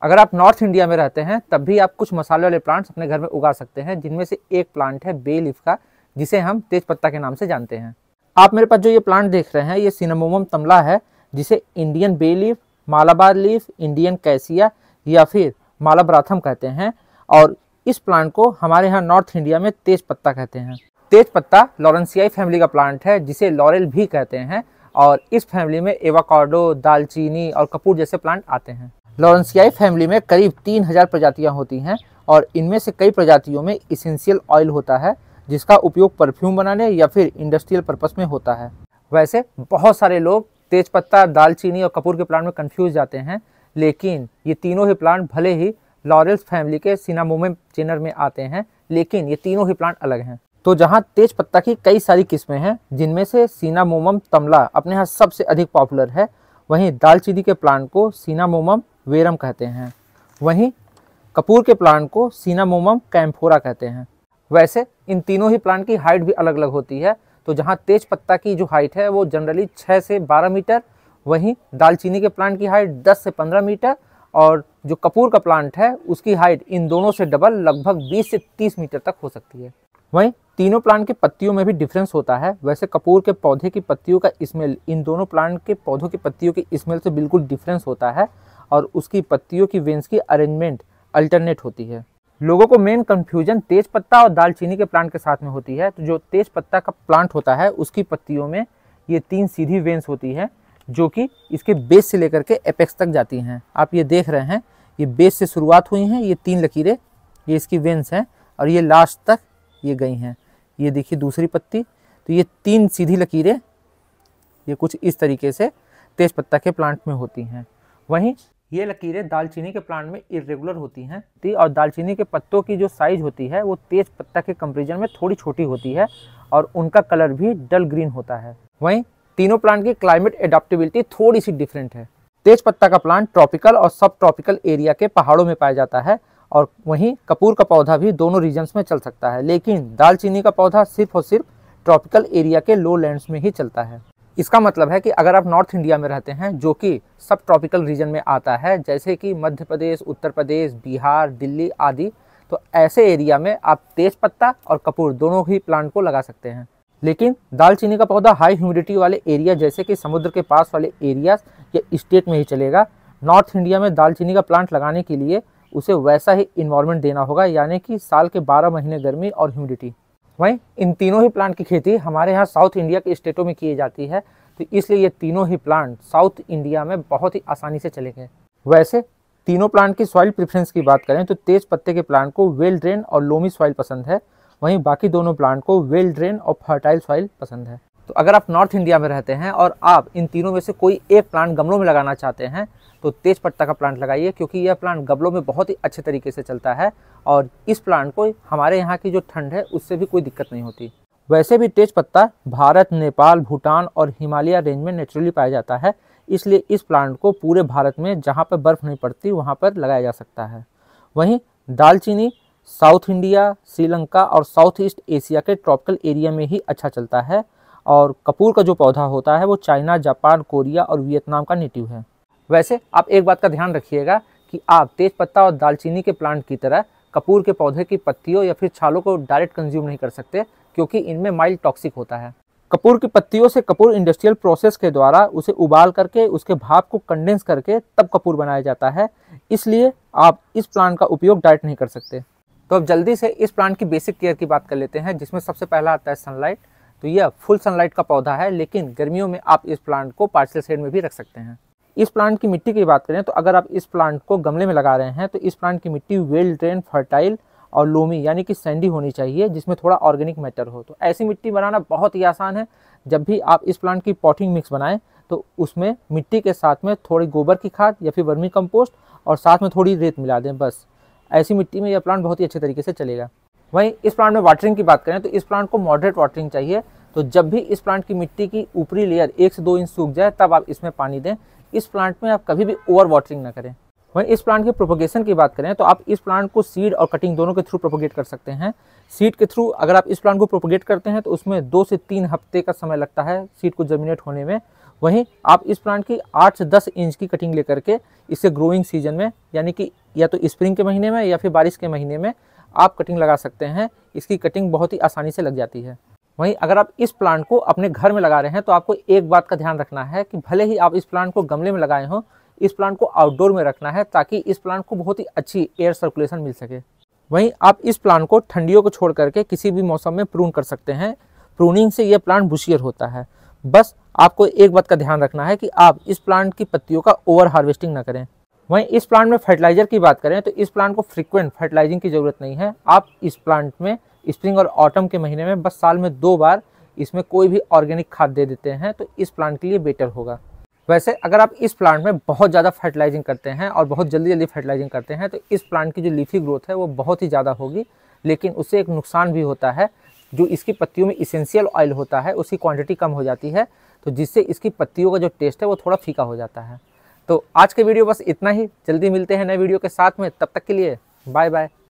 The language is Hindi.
अगर आप नॉर्थ इंडिया में रहते हैं तब भी आप कुछ मसाले वाले प्लांट्स अपने घर में उगा सकते हैं, जिनमें से एक प्लांट है बे लीफ का, जिसे हम तेज पत्ता के नाम से जानते हैं। आप मेरे पास जो ये प्लांट देख रहे हैं ये सिनामोमम तमला है, जिसे Indian bay leaf, Malabar leaf, Indian cassia या फिर मालाब्राथम कहते हैं। और इस प्लांट को हमारे यहाँ नॉर्थ इंडिया में तेज पत्ता कहते हैं। तेज पत्ता लॉरेंसियाई फैमिली का प्लांट है, जिसे लॉरेल भी कहते हैं, और इस फैमिली में एवोकाडो, दालचीनी और कपूर जैसे प्लांट आते हैं। लॉरेंसियाई फैमिली में करीब 3000 प्रजातियां होती हैं और इनमें से कई प्रजातियों में इसेंशियल ऑयल होता है, जिसका उपयोग परफ्यूम बनाने या फिर इंडस्ट्रियल पर्पस में होता है। वैसे बहुत सारे लोग तेजपत्ता, दालचीनी और कपूर के प्लांट में कंफ्यूज जाते हैं, लेकिन ये तीनों ही प्लांट भले ही लॉरेल्स फैमिली के सिनामोमम जेनर में आते हैं, लेकिन ये तीनों ही प्लांट अलग हैं। तो जहाँ तेज पत्ता की कई सारी किस्में हैं, जिनमें से सिनामोमम तमला अपने यहाँ सबसे अधिक पॉपुलर है, वहीं दालचीनी के प्लांट को सिनामोमम वेरम कहते हैं, वहीं कपूर के प्लांट को सिनामोमम कैम्फोरा कहते हैं। वैसे इन तीनों ही प्लांट की हाइट भी अलग अलग होती है। तो जहाँ तेज पत्ता की जो हाइट है वो जनरली 6 से 12 मीटर, वहीं दालचीनी के प्लांट की हाइट 10 से 15 मीटर, और जो कपूर का प्लांट है उसकी हाइट इन दोनों से डबल लगभग 20 से 30 मीटर तक हो सकती है। वहीं तीनों प्लांट की पत्तियों में भी डिफरेंस होता है। वैसे कपूर के पौधे की पत्तियों का स्मेल इन दोनों प्लांट के पौधों की पत्तियों की स्मेल से बिल्कुल डिफरेंस होता है, और उसकी पत्तियों की वेन्स की अरेंजमेंट अल्टरनेट होती है। लोगों को मेन कंफ्यूजन तेज पत्ता और दालचीनी के प्लांट के साथ में होती है। तो जो तेज पत्ता का प्लांट होता है उसकी पत्तियों में ये 3 सीधी वेन्स होती है, जो कि इसके बेस से लेकर के एपेक्स तक जाती हैं। आप ये देख रहे हैं, ये बेस से शुरुआत हुई हैं, ये 3 लकीरें, ये इसकी वेन्स हैं, और ये लास्ट तक ये गई हैं। ये देखिए दूसरी पत्ती, तो ये 3 सीधी लकीरें ये कुछ इस तरीके से तेज पत्ता के प्लांट में होती हैं। वहीं ये लकीरें दालचीनी के प्लांट में इरेगुलर होती हैं, और दालचीनी के पत्तों की जो साइज होती है वो तेज पत्ता के कंपैरिजन में थोड़ी छोटी होती है, और उनका कलर भी डल ग्रीन होता है। वहीं तीनों प्लांट की क्लाइमेट एडाप्टेबिलिटी थोड़ी सी डिफरेंट है। तेज पत्ता का प्लांट ट्रॉपिकल और सब ट्रॉपिकल एरिया के पहाड़ों में पाया जाता है, और वहीं कपूर का पौधा भी दोनों रीजन्स में चल सकता है, लेकिन दालचीनी का पौधा सिर्फ और सिर्फ ट्रॉपिकल एरिया के लो लैंड्स में ही चलता है। इसका मतलब है कि अगर आप नॉर्थ इंडिया में रहते हैं, जो कि सब ट्रॉपिकल रीजन में आता है, जैसे कि मध्य प्रदेश, उत्तर प्रदेश, बिहार, दिल्ली आदि, तो ऐसे एरिया में आप तेज पत्ता और कपूर दोनों ही प्लांट को लगा सकते हैं। लेकिन दालचीनी का पौधा हाई ह्यूमिडिटी वाले एरिया जैसे कि समुद्र के पास वाले एरियाज या स्टेट में ही चलेगा। नॉर्थ इंडिया में दालचीनी का प्लांट लगाने के लिए उसे वैसा ही इन्वायरमेंट देना होगा, यानी कि साल के 12 महीने गर्मी और ह्यूमिडिटी। वहीं इन तीनों ही प्लांट की खेती हमारे यहाँ साउथ इंडिया के स्टेटों में की जाती है, तो इसलिए ये तीनों ही प्लांट साउथ इंडिया में बहुत ही आसानी से चलेंगे। वैसे तीनों प्लांट की सॉइल प्रेफरेंस की बात करें तो तेज पत्ते के प्लांट को वेल ड्रेन और लोमी सॉइल पसंद है, वहीं बाकी दोनों प्लांट को वेल ड्रेन और फर्टाइल सॉइल पसंद है। तो अगर आप नॉर्थ इंडिया में रहते हैं और आप इन तीनों में से कोई एक प्लांट गमलों में लगाना चाहते हैं, तो तेज पत्ता का प्लांट लगाइए, क्योंकि यह प्लांट गमलों में बहुत ही अच्छे तरीके से चलता है, और इस प्लांट को हमारे यहाँ की जो ठंड है उससे भी कोई दिक्कत नहीं होती। वैसे भी तेज पत्ता भारत, नेपाल, भूटान और हिमालय रेंज में नेचुरली पाया जाता है, इसलिए इस प्लांट को पूरे भारत में जहाँ पर बर्फ़ नहीं पड़ती वहाँ पर लगाया जा सकता है। वहीं दालचीनी साउथ इंडिया, श्रीलंका और साउथ ईस्ट एशिया के ट्रॉपिकल एरिया में ही अच्छा चलता है, और कपूर का जो पौधा होता है वो चाइना, जापान, कोरिया और वियतनाम का नेटिव है। वैसे आप एक बात का ध्यान रखिएगा कि आप तेज पत्ता और दालचीनी के प्लांट की तरह कपूर के पौधे की पत्तियों या फिर छालों को डायरेक्ट कंज्यूम नहीं कर सकते, क्योंकि इनमें माइल्ड टॉक्सिक होता है। कपूर की पत्तियों से कपूर इंडस्ट्रियल प्रोसेस के द्वारा उसे उबाल करके उसके भाप को कंडेंस करके तब कपूर बनाया जाता है, इसलिए आप इस प्लांट का उपयोग डायरेक्ट नहीं कर सकते। तो अब जल्दी से इस प्लांट की बेसिक केयर की बात कर लेते हैं, जिसमें सबसे पहला आता है सनलाइट। तो यह फुल सनलाइट का पौधा है, लेकिन गर्मियों में आप इस प्लांट को पार्शियल शेड में भी रख सकते हैं। इस प्लांट की मिट्टी की बात करें तो अगर आप इस प्लांट को गमले में लगा रहे हैं तो इस प्लांट की मिट्टी वेल ड्रेन, फर्टाइल और लोमी यानी कि सैंडी होनी चाहिए, जिसमें थोड़ा ऑर्गेनिक मैटर हो। तो ऐसी मिट्टी बनाना बहुत ही आसान है। जब भी आप इस प्लांट की पॉटिंग मिक्स बनाएं तो उसमें मिट्टी के साथ में थोड़ी गोबर की खाद या फिर वर्मी कंपोस्ट और साथ में थोड़ी रेत मिला दें, बस। ऐसी मिट्टी में यह प्लांट बहुत ही अच्छे तरीके से चलेगा। वहीं इस प्लांट में वाटरिंग की बात करें तो इस प्लांट को मॉडरेट वाटरिंग चाहिए। तो जब भी इस प्लांट की मिट्टी की ऊपरी लेयर 1 से 2 इंच सूख जाए तब आप इसमें पानी दें। इस प्लांट में आप कभी भी ओवर वाटरिंग ना करें। वहीं इस प्लांट की प्रोपगेशन की बात करें तो आप इस प्लांट को सीड और कटिंग दोनों के थ्रू प्रोपगेट कर सकते हैं। सीड के थ्रू अगर आप इस प्लांट को प्रोपगेट करते हैं तो उसमें 2 से 3 हफ्ते का समय लगता है सीड को जर्मिनेट होने में। वहीं आप इस प्लांट की 8 से 10 इंच की कटिंग लेकर के इसे ग्रोइंग सीजन में, यानी कि या तो स्प्रिंग के महीने में या फिर बारिश के महीने में आप कटिंग लगा सकते हैं। इसकी कटिंग बहुत ही आसानी से लग जाती है। वहीं अगर आप इस प्लांट को अपने घर में लगा रहे हैं तो आपको एक बात का ध्यान रखना है कि भले ही आप इस प्लांट को गमले में लगाए हों, इस प्लांट को आउटडोर में रखना है ताकि इस प्लांट को बहुत ही अच्छी एयर सर्कुलेशन मिल सके। वहीं आप इस प्लांट को ठंडियों को छोड़ करके किसी भी मौसम में प्रून कर सकते हैं। प्रूनिंग से यह प्लांट बुशियर होता है। बस आपको एक बात का ध्यान रखना है कि आप इस प्लांट की पत्तियों का ओवर हार्वेस्टिंग ना करें। वहीं इस प्लांट में फर्टिलाइजर की बात करें तो इस प्लांट को फ्रीक्वेंट फर्टिलाइजिंग की ज़रूरत नहीं है। आप इस प्लांट में स्प्रिंग और ऑटम के महीने में बस साल में 2 बार इसमें कोई भी ऑर्गेनिक खाद दे देते हैं तो इस प्लांट के लिए बेटर होगा। वैसे अगर आप इस प्लांट में बहुत ज़्यादा फर्टिलाइजिंग करते हैं और बहुत जल्दी फर्टिलाइजिंग करते हैं तो इस प्लांट की जो लीफी ग्रोथ है वो बहुत ही ज़्यादा होगी, लेकिन उससे एक नुकसान भी होता है। जो इसकी पत्तियों में इसेंशियल ऑयल होता है उसकी क्वांटिटी कम हो जाती है, तो जिससे इसकी पत्तियों का जो टेस्ट है वो थोड़ा फीका हो जाता है। तो आज के वीडियो बस इतना ही। जल्दी मिलते हैं नए वीडियो के साथ में, तब तक के लिए बाय बाय।